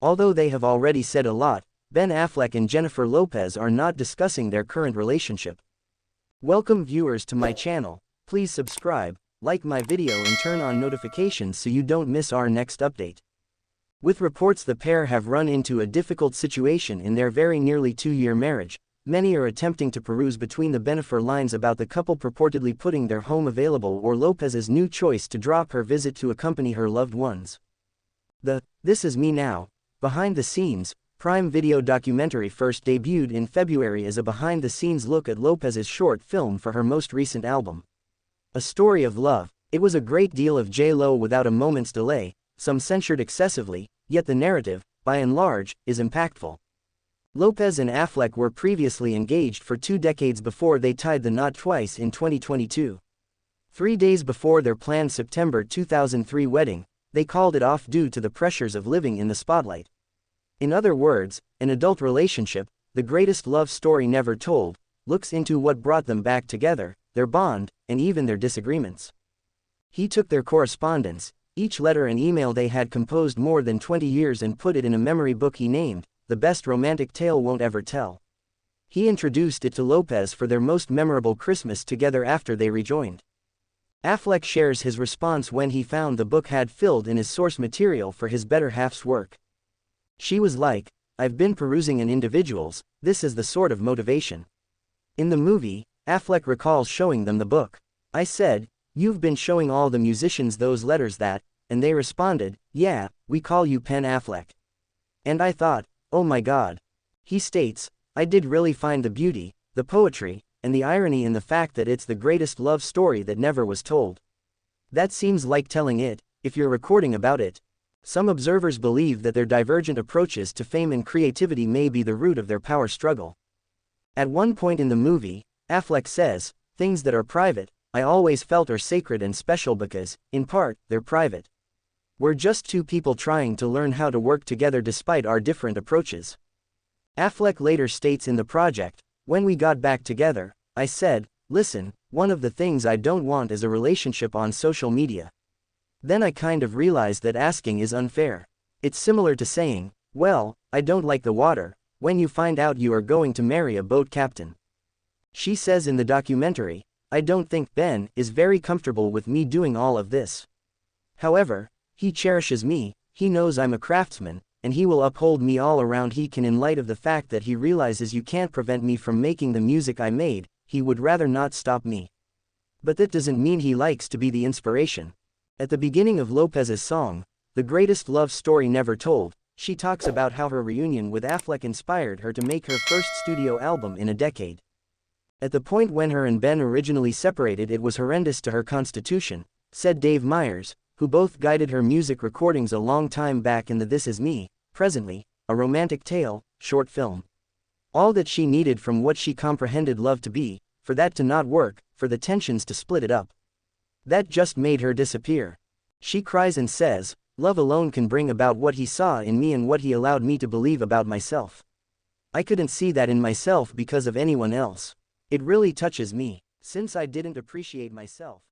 Although they have already said a lot, Ben Affleck and Jennifer Lopez are not discussing their current relationship. Welcome viewers to my channel. Please subscribe, like my video and turn on notifications so you don't miss our next update. With reports the pair have run into a difficult situation in their very nearly 2-year marriage, many are attempting to peruse between the Bennifer lines about the couple purportedly putting their home available or Lopez's new choice to drop her visit to accompany her loved ones. The "This Is Me Now" behind the scenes Prime Video documentary first debuted in February as a behind-the-scenes look at Lopez's short film for her most recent album. A story of love. It was a great deal of J-Lo without a moment's delay, some censured excessively, yet the narrative, by and large, is impactful. Lopez and Affleck were previously engaged for 2 decades before they tied the knot twice in 2022. 3 days before their planned September 2003 wedding, they called it off due to the pressures of living in the spotlight. In other words, an adult relationship, the greatest love story never told, looks into what brought them back together, their bond, and even their disagreements. He took their correspondence, each letter and email they had composed more than 20 years and put it in a memory book he named, The Best Romantic Tale Won't Ever Tell. He introduced it to Lopez for their most memorable Christmas together after they rejoined. Affleck shares his response when he found the book had filled in his source material for his better half's work. She was like, "I've been perusing in individuals, this is the sort of motivation." In the movie, Affleck recalls showing them the book. "I said, you've been showing all the musicians those letters that," and they responded, "Yeah, we call you Ben Affleck." And I thought, oh my God. He states, "I did really find the beauty, the poetry, and the irony in the fact that it's the greatest love story that never was told. That seems like telling it, if you're recording about it." Some observers believe that their divergent approaches to fame and creativity may be the root of their power struggle. At one point in the movie, Affleck says, "Things that are private, I always felt are sacred and special because, in part, they're private. We're just 2 people trying to learn how to work together despite our different approaches." Affleck later states in the project, "When we got back together, I said, listen, one of the things I don't want is a relationship on social media. Then I kind of realized that asking is unfair. It's similar to saying, well, I don't like the water, when you find out you are going to marry a boat captain." She says in the documentary, "I don't think Ben is very comfortable with me doing all of this. However, he cherishes me, he knows I'm a craftsman, and he will uphold me all around he can in light of the fact that he realizes you can't prevent me from making the music I made, he would rather not stop me. But that doesn't mean he likes to be the inspiration." At the beginning of Lopez's song, The Greatest Love Story Never Told, she talks about how her reunion with Affleck inspired her to make her first studio album in a decade. "At the point when her and Ben originally separated, it was horrendous to her constitution," said Dave Meyers, who both guided her music recordings a long time back in the This Is Me, Presently, a Romantic Tale, short film. All that she needed from what she comprehended love to be, for that to not work, for the tensions to split it up. That just made her disappear. She cries and says, "Love alone can bring about what he saw in me and what he allowed me to believe about myself. I couldn't see that in myself because of anyone else. It really touches me, since I didn't appreciate myself."